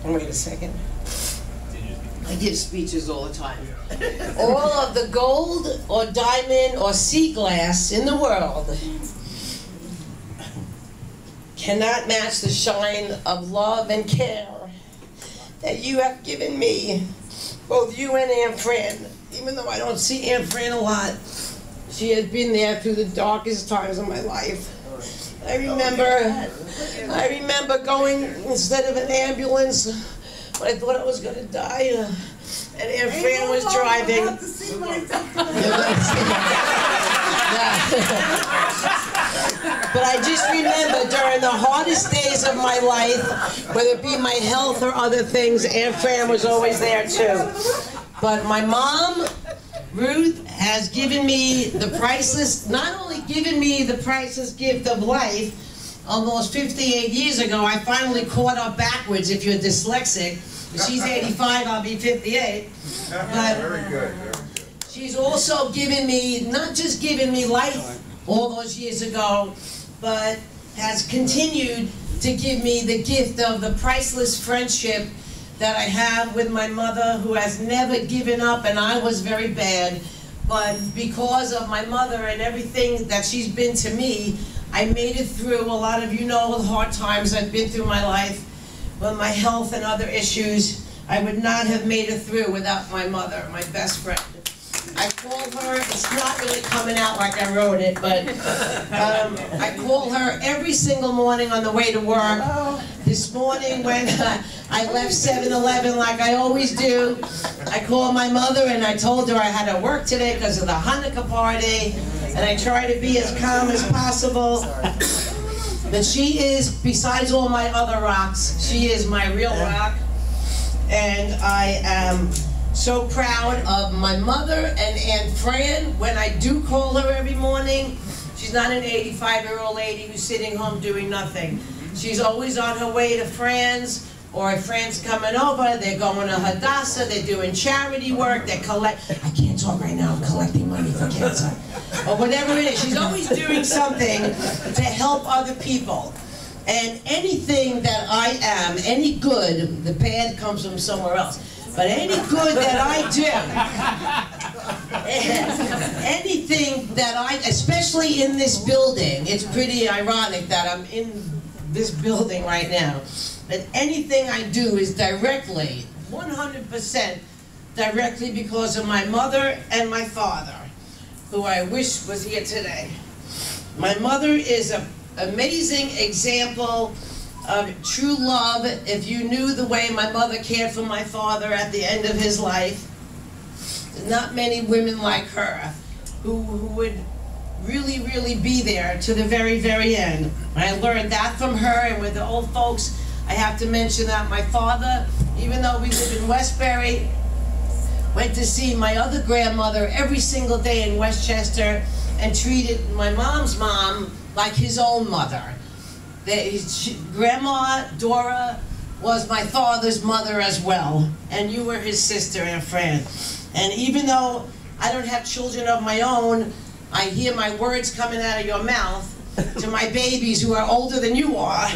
Wait a second. I give speeches all the time. All of the gold or diamond or sea glass in the world cannot match the shine of love and care that you have given me, both you and Aunt Fran. Even though I don't see Aunt Fran a lot, she has been there through the darkest times of my life. I remember going instead of an ambulance when I thought I was going to die, and Aunt Fran was driving. But I just remember during the hardest days of my life, whether it be my health or other things, Aunt Fran was always there too. But my mom, Ruth, has given me the priceless, not only given me the priceless gift of life. Almost 58 years ago, I finally caught up backwards if you're dyslexic. She's 85, I'll be 58. But very good. She's also given me, not just given me life all those years ago, but has continued to give me the gift of the priceless friendship that I have with my mother, who has never given up, and I was very bad. But because of my mother and everything that she's been to me, I made it through. A lot of you know the hard times I've been through my life, with my health and other issues. I would not have made it through without my mother, my best friend. I call her, it's not really coming out like I wrote it, but I call her every single morning on the way to work. This morning when I left 7-Eleven like I always do, I called my mother and I told her I had to work today because of the Hanukkah party, and I try to be as calm as possible. But she is, besides all my other rocks, she is my real rock, and I am so proud of my mother and Aunt Fran. When I do call her every morning, she's not an 85-year-old lady who's sitting home doing nothing. She's always on her way to Fran's, or if Fran's coming over, they're going to Hadassah, they're doing charity work, I can't talk right now, I'm collecting money for cancer. Or whatever it is, she's always doing something to help other people. And anything that I am, any good, the bad comes from somewhere else. But any good that I do, anything that especially in this building, it's pretty ironic that I'm in this building right now, but anything I do is directly, 100% directly because of my mother and my father, who I wish was here today. My mother is an amazing example of true love. If you knew the way my mother cared for my father at the end of his life, there's not many women like her who would really, really be there to the very, very end. I learned that from her, and with the old folks, I have to mention that my father, even though we live in Westbury, went to see my other grandmother every single day in Westchester and treated my mom's mom like his own mother. Grandma Dora was my father's mother as well, and you were his sister, Aunt Fran. And even though I don't have children of my own, I hear my words coming out of your mouth to my babies who are older than you are.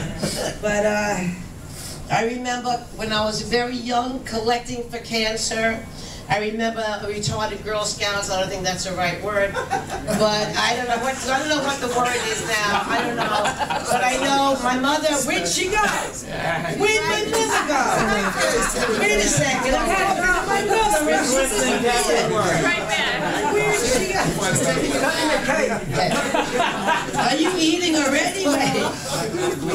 But I remember when I was very young collecting for cancer. I remember a retarded Girl Scouts. I don't think that's the right word, but I don't know what the word is now. I don't know, but I know my mother. Where'd she go? Where'd my mother go? Wait a second. I had to go to my mother. Right back. Where'd she go? Are you eating already?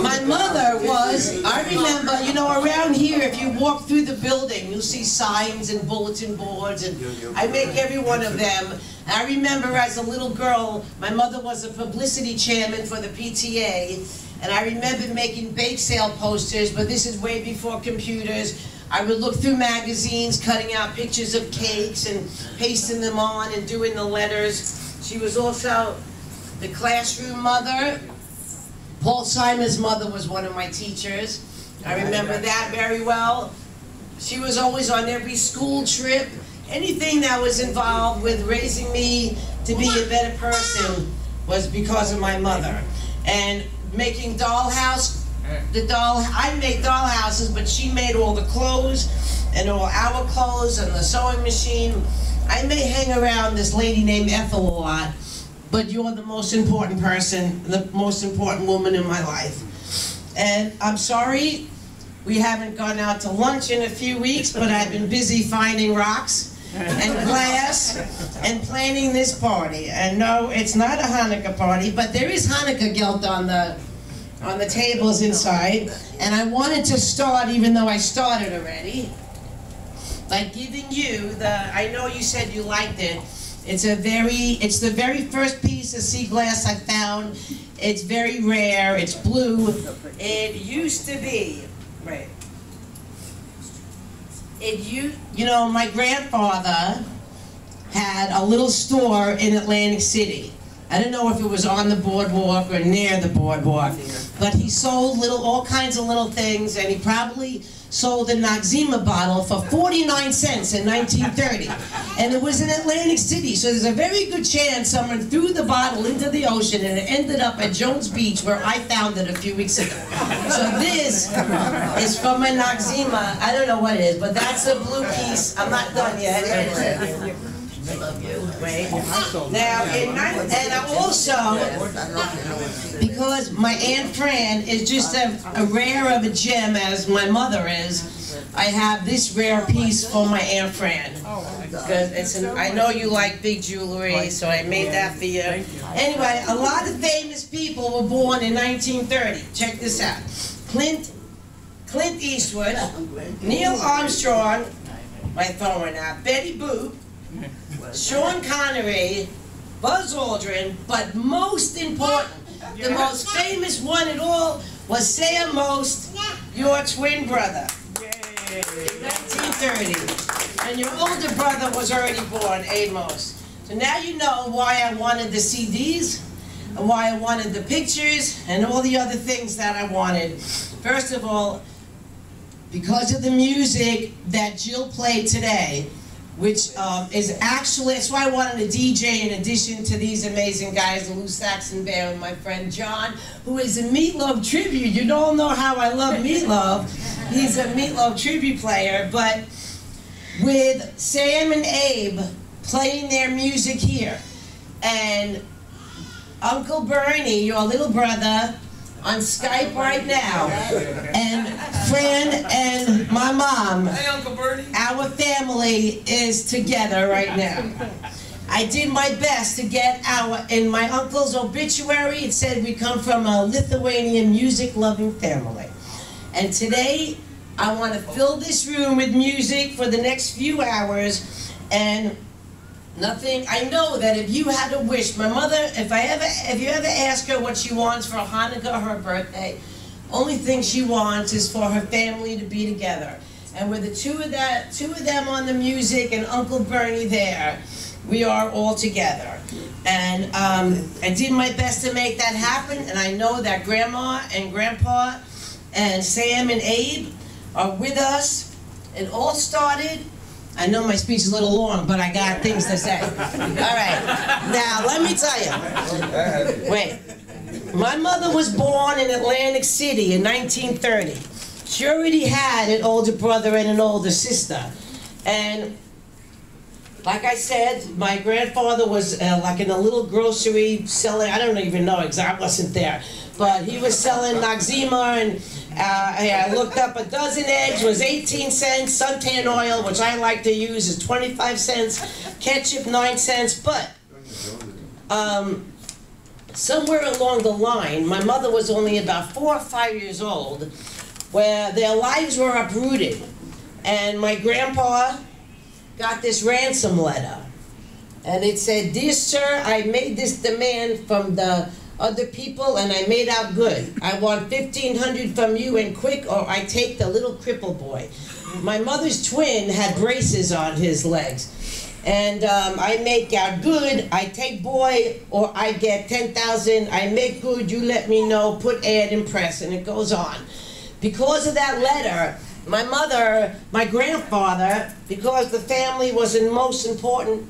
My mother was. I remember. You know, around here, if you walk through the building, you'll see signs and bulletin boards, and I make every one of them. I remember as a little girl, my mother was a publicity chairman for the PTA, and I remember making bake sale posters, but this is way before computers. I would look through magazines, cutting out pictures of cakes and pasting them on and doing the letters. She was also the classroom mother. Paul Simon's mother was one of my teachers. I remember that very well. She was always on every school trip. Anything that was involved with raising me to be a better person was because of my mother. And making dollhouse, I make dollhouses houses, but she made all the clothes and all our clothes and the sewing machine. I may hang around this lady named Ethel a lot, but you're the most important person, the most important woman in my life. And I'm sorry we haven't gone out to lunch in a few weeks, but I've been busy finding rocks and glass and planning this party. And no, it's not a Hanukkah party, but there is Hanukkah gelt on the tables inside. And I wanted to start, even though I started already, by giving you I know you said you liked it. It's the very first piece of sea glass I found. It's very rare, it's blue. It used to be, right. You know, my grandfather had a little store in Atlantic City. I don't know if it was on the boardwalk or near the boardwalk, but he sold all kinds of little things, and he probably sold a Noxzema bottle for 49 cents in 1930. And it was in Atlantic City, so there's a very good chance someone threw the bottle into the ocean and it ended up at Jones Beach, where I found it a few weeks ago. So this is from a Noxzema. I don't know what it is, but that's a blue piece. I'm not done yet. I love you. Wait. Now, and also, because my Aunt Fran is just a rare of a gem as my mother is, I have this rare piece for my Aunt Fran. Because I know you like big jewelry, so I made that for you. Anyway, a lot of famous people were born in 1930. Check this out. Clint Eastwood, Neil Armstrong, my phone went out, Betty Boop, Sean Connery, Buzz Aldrin, but most important, the most famous one at all was Sam Most, your twin brother, in 1930. And your older brother was already born, Amos. So now you know why I wanted the CDs, and why I wanted the pictures, and all the other things that I wanted. First of all, because of the music that Jill played today, which is actually, that's why I wanted a DJ in addition to these amazing guys, the Lou Saxon Band, and my friend John, who is a Meatloaf tribute. You don't know how I love Meatloaf. He's a Meatloaf tribute player, but with Sam and Abe playing their music here, and Uncle Bernie, your little brother, on Skype right now, and Fran and my mom, hey, Uncle Bernie. Our family is together right now. I did my best to get in my uncle's obituary, it said we come from a Lithuanian music-loving family. And today, I want to fill this room with music for the next few hours, and I know that if you had a wish, my mother, if you ever ask her what she wants for Hanukkah or her birthday, only thing she wants is for her family to be together. And with the two of them on the music and Uncle Bernie there, we are all together. And I did my best to make that happen, and I know that Grandma and Grandpa and Sam and Abe are with us. It all started, I know my speech is a little long, but I got things to say. All right, now let me tell you. Wait, my mother was born in Atlantic City in 1930. She already had an older brother and an older sister. And like I said, my grandfather was like in a little grocery selling, I don't even know exactly, I wasn't there, but he was selling Noxzema, and I looked up, a dozen eggs was 18 cents, suntan oil, which I like to use, is 25 cents, ketchup 9 cents, but somewhere along the line, my mother was only about 4 or 5 years old, where their lives were uprooted, and my grandpa got this ransom letter, and it said, "Dear sir, I made this demand from the other people, and I made out good. I want 1,500 from you, and quick, or I take the little cripple boy." My mother's twin had braces on his legs, and I make out good, I take boy, or I get 10,000, I make good, you let me know, put ad in press, and it goes on. Because of that letter, my mother, my grandfather, because the family was the most important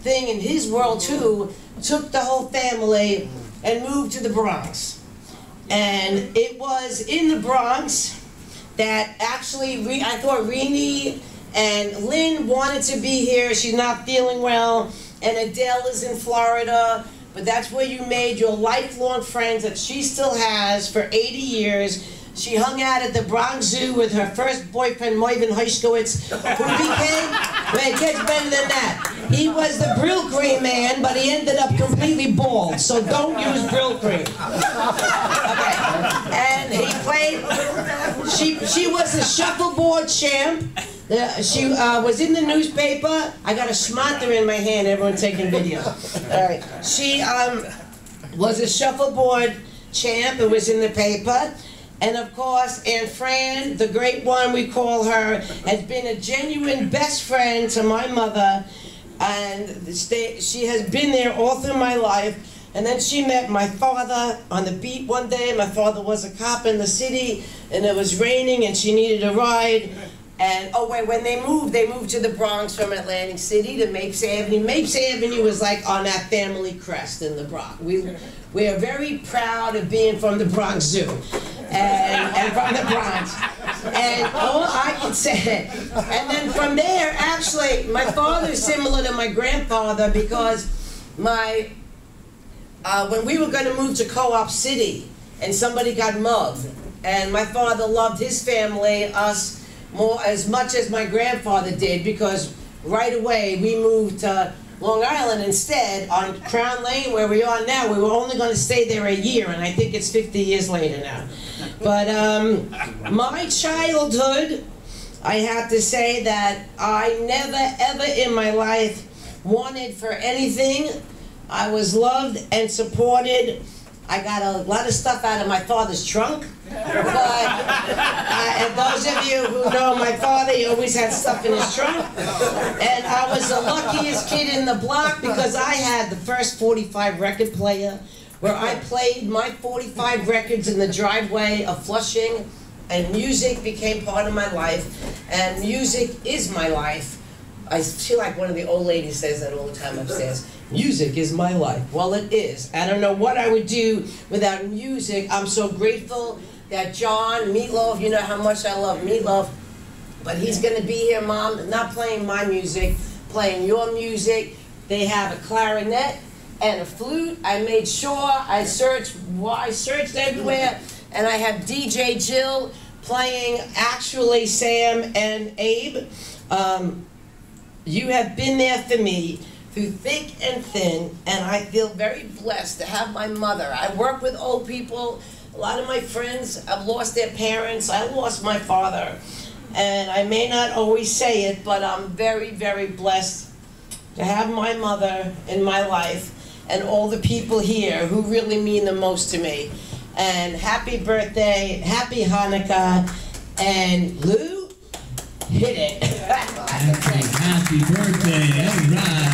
thing in his world too, took the whole family and moved to the Bronx. And it was in the Bronx that actually, I thought Rini and Lynn wanted to be here. She's not feeling well, and Adele is in Florida. But that's where you made your lifelong friends that she still has for 80 years. She hung out at the Bronx Zoo with her first boyfriend, Moivin Heiskowitz, who became, well, it gets better than that. He was the Brill Cream man, but he ended up completely bald, so don't use Brill Cream. Okay, and he played, she was the shuffleboard champ. She was in the newspaper. I got a schmonter in my hand, everyone taking video. All right, she was a shuffleboard champ. It was in the paper. And of course, Aunt Fran, the great one we call her, has been a genuine best friend to my mother, and she has been there all through my life. And then she met my father on the beat one day. My father was a cop in the city, and it was raining, and she needed a ride. And oh wait, when they moved to the Bronx from Atlantic City to Mapes Avenue. Mapes Avenue was like on that family crest in the Bronx. We are very proud of being from the Bronx Zoo and from the Bronx. And all I can say, and then from there, actually, my father's similar to my grandfather because when we were going to move to Co-op City, and somebody got mugged, and my father loved his family, us, more as much as my grandfather did, because right away we moved to Long Island instead on Crown Lane where we are now. We were only going to stay there a year, and I think it's 50 years later now. But my childhood, I have to say that I never ever in my life wanted for anything. I was loved and supported. I got a lot of stuff out of my father's trunk, but and those of you who know my father, he always had stuff in his trunk. And I was the luckiest kid in the block because I had the first 45 record player where I played my 45 records in the driveway of Flushing, and music became part of my life, and music is my life. I feel like one of the old ladies says that all the time upstairs. Music is my life. Well, it is. I don't know what I would do without music. I'm so grateful that John Meatloaf, you know how much I love Meatloaf, but he's going to be here, Mom, not playing my music, playing your music. They have a clarinet and a flute. I made sure I searched everywhere, and I have DJ Jill playing actually Sam and Abe. You have been there for me through thick and thin, and I feel very blessed to have my mother. I work with old people. A lot of my friends have lost their parents. I lost my father, and I may not always say it, but I'm very, very blessed to have my mother in my life and all the people here who really mean the most to me. And happy birthday, happy Hanukkah, and Lou, hit it. Happy birthday, all right.